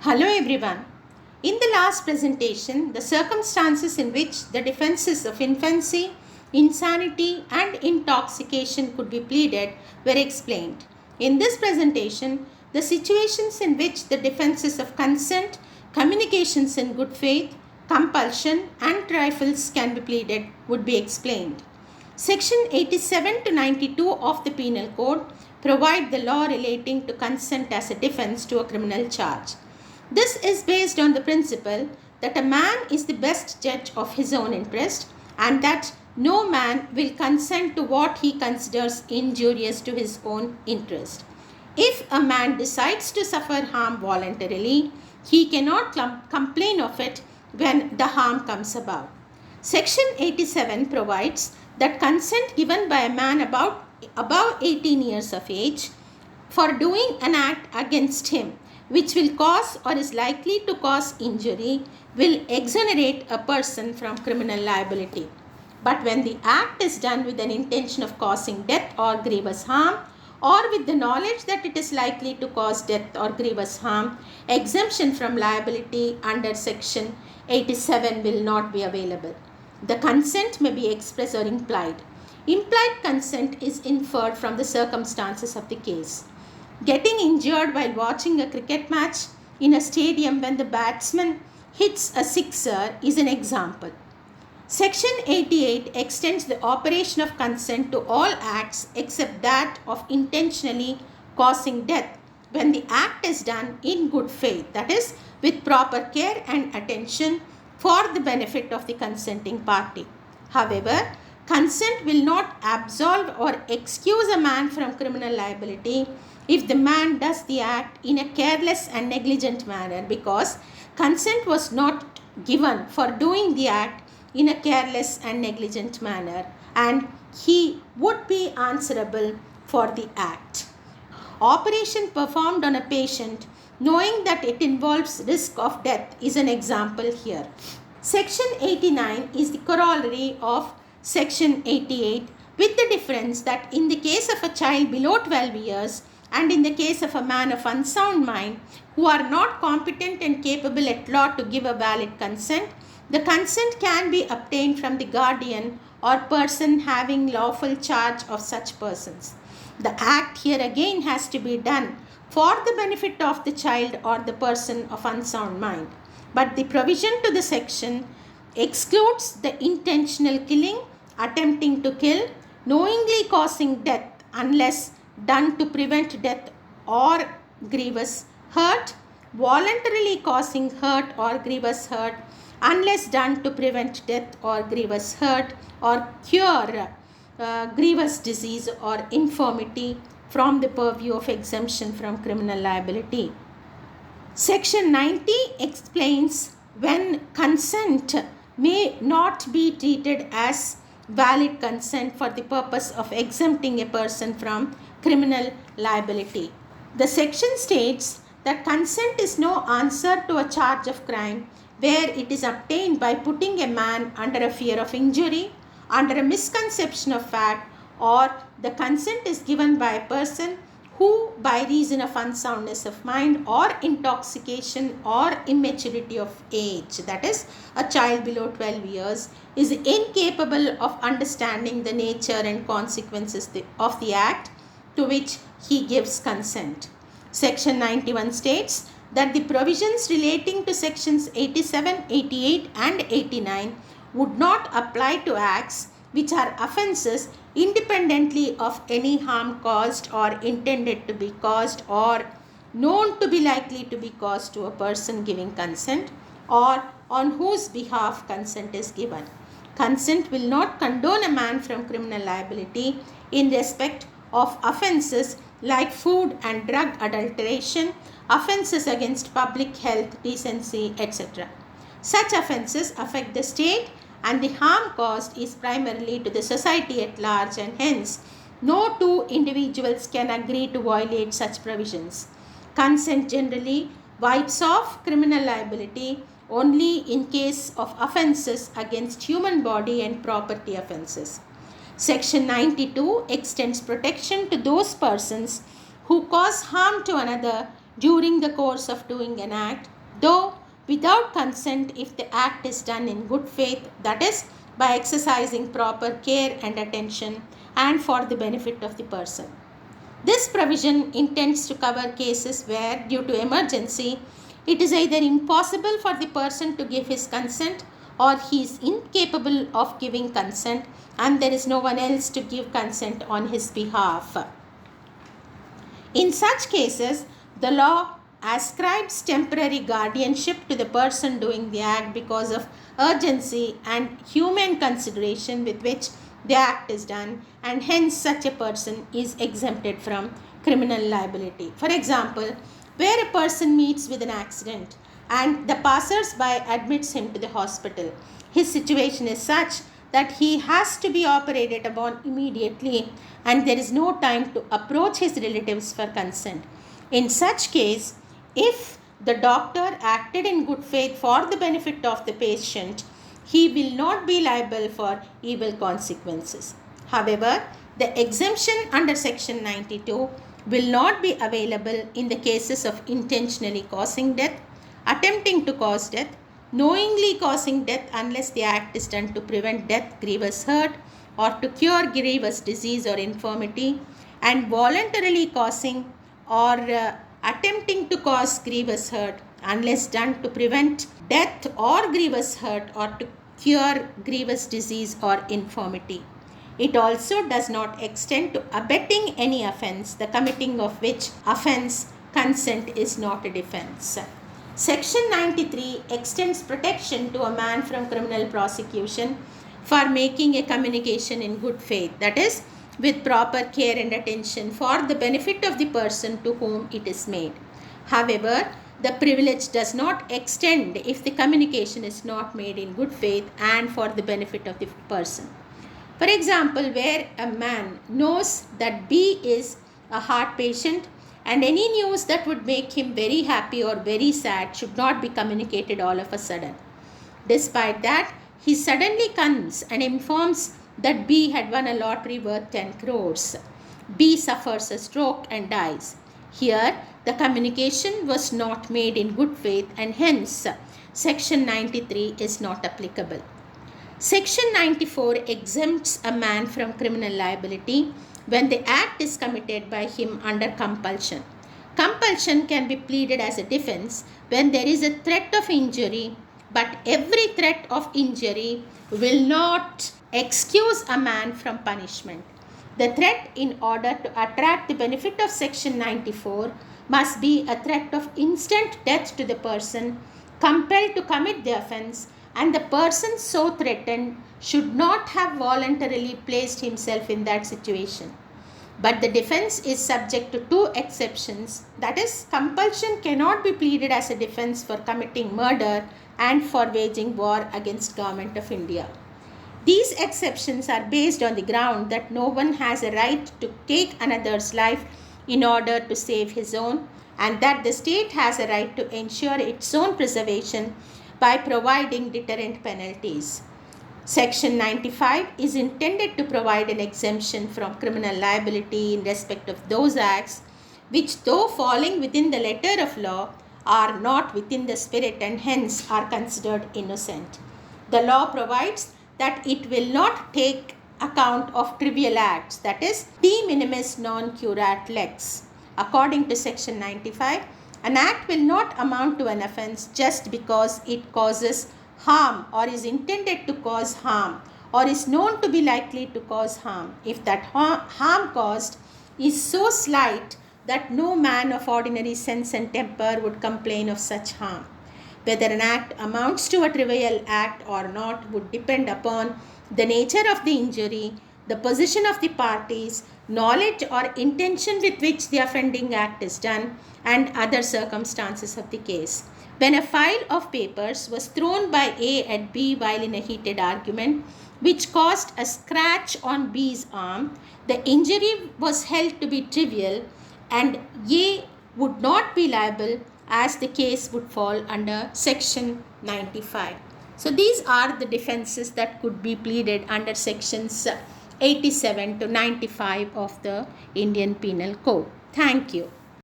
Hello everyone. In the last presentation, the circumstances in which the defenses of infancy, insanity and intoxication could be pleaded were explained. In this presentation, the situations in which the defenses of consent, communications in good faith, compulsion and trifles can be pleaded would be explained. Section 87 to 92 of the Penal Code provide the law relating to consent as a defense to a criminal charge. This is based on the principle that a man is the best judge of his own interest and that no man will consent to what he considers injurious to his own interest. If a man decides to suffer harm voluntarily, he cannot complain of it when the harm comes about. Section 87 provides that consent given by a man above 18 years of age for doing an act against him which will cause or is likely to cause injury will exonerate a person from criminal liability. But when the act is done with an intention of causing death or grievous harm, or with the knowledge that it is likely to cause death or grievous harm, exemption from liability under Section 87 will not be available. The consent may be express or implied. Implied consent is inferred from the circumstances of the case. Getting injured while watching a cricket match in a stadium when the batsman hits a sixer is an example. Section 88 extends the operation of consent to all acts except that of intentionally causing death when the act is done in good faith, that is, with proper care and attention for the benefit of the consenting party. However, consent will not absolve or excuse a man from criminal liability if the man does the act in a careless and negligent manner, because consent was not given for doing the act in a careless and negligent manner, and he would be answerable for the act. Operation performed on a patient knowing that it involves risk of death is an example here. Section 89 is the corollary of Section 88, with the difference that in the case of a child below 12 years and in the case of a man of unsound mind who are not competent and capable at law to give a valid consent, the consent can be obtained from the guardian or person having lawful charge of such persons. The act here again has to be done for the benefit of the child or the person of unsound mind. But the provision to the section excludes the intentional killing, attempting to kill, knowingly causing death unless done to prevent death or grievous hurt, voluntarily causing hurt or grievous hurt unless done to prevent death or grievous hurt or cure grievous disease or infirmity from the purview of exemption from criminal liability. Section 90 explains when consent may not be treated as valid consent for the purpose of exempting a person from criminal liability. The section states that consent is no answer to a charge of crime where it is obtained by putting a man under a fear of injury, under a misconception of fact, or the consent is given by a person who, by reason of unsoundness of mind or intoxication or immaturity of age, that is, a child below 12 years, is incapable of understanding the nature and consequences of the act to which he gives consent. Section 91 states that the provisions relating to sections 87, 88 and 89 would not apply to acts which are offences independently of any harm caused or intended to be caused or known to be likely to be caused to a person giving consent or on whose behalf consent is given. Consent will not condone a man from criminal liability in respect of offences like food and drug adulteration, offences against public health, decency, etc. Such offences affect the state and the harm caused is primarily to the society at large, and hence no two individuals can agree to violate such provisions. Consent generally wipes off criminal liability only in case of offences against human body and property offences. Section 92 extends protection to those persons who cause harm to another during the course of doing an act, though without consent if the act is done in good faith, that is, by exercising proper care and attention and for the benefit of the person. This provision intends to cover cases where, due to emergency, it is either impossible for the person to give his consent or he is incapable of giving consent and there is no one else to give consent on his behalf. In such cases, the law ascribes temporary guardianship to the person doing the act because of urgency and humane consideration with which the act is done, and hence such a person is exempted from criminal liability. For example, where a person meets with an accident and the passers-by admits him to the hospital, his situation is such that he has to be operated upon immediately and there is no time to approach his relatives for consent. In such case, if the doctor acted in good faith for the benefit of the patient, he will not be liable for evil consequences. However, the exemption under section 92 will not be available in the cases of intentionally causing death, attempting to cause death, knowingly causing death unless the act is done to prevent death, grievous hurt, or to cure grievous disease or infirmity, and voluntarily causing or attempting to cause grievous hurt unless done to prevent death or grievous hurt or to cure grievous disease or infirmity. It also does not extend to abetting any offense, the committing of which offense consent is not a defense. Section 93 extends protection to a man from criminal prosecution for making a communication in good faith, that is, with proper care and attention for the benefit of the person to whom it is made. However, the privilege does not extend if the communication is not made in good faith and for the benefit of the person. For example, where a man knows that B is a heart patient and any news that would make him very happy or very sad should not be communicated all of a sudden. Despite that, he suddenly comes and informs that B had won a lottery worth 10 crores. B suffers a stroke and dies. Here, the communication was not made in good faith and hence section 93 is not applicable. Section 94 exempts a man from criminal liability when the act is committed by him under compulsion. Compulsion can be pleaded as a defense when there is a threat of injury, but every threat of injury will not excuse a man from punishment. The threat, in order to attract the benefit of section 94, must be a threat of instant death to the person compelled to commit the offense, and the person so threatened should not have voluntarily placed himself in that situation. But the defense is subject to two exceptions, that is, compulsion cannot be pleaded as a defense for committing murder and for waging war against Government of India. These exceptions are based on the ground that no one has a right to take another's life in order to save his own, and that the state has a right to ensure its own preservation by providing deterrent penalties. Section 95 is intended to provide an exemption from criminal liability in respect of those acts which, though falling within the letter of law, are not within the spirit and hence are considered innocent. The law provides that it will not take account of trivial acts, that is, de minimis non curat lex. According to section 95, an act will not amount to an offense just because it causes harm or is intended to cause harm or is known to be likely to cause harm if that harm caused is so slight that no man of ordinary sense and temper would complain of such harm. Whether an act amounts to a trivial act or not would depend upon the nature of the injury, the position of the parties, knowledge or intention with which the offending act is done, and other circumstances of the case. When a file of papers was thrown by A at B while in a heated argument, which caused a scratch on B's arm, the injury was held to be trivial and A would not be liable as the case would fall under section 95. So these are the defenses that could be pleaded under sections 87 to 95 of the Indian Penal Code. Thank you.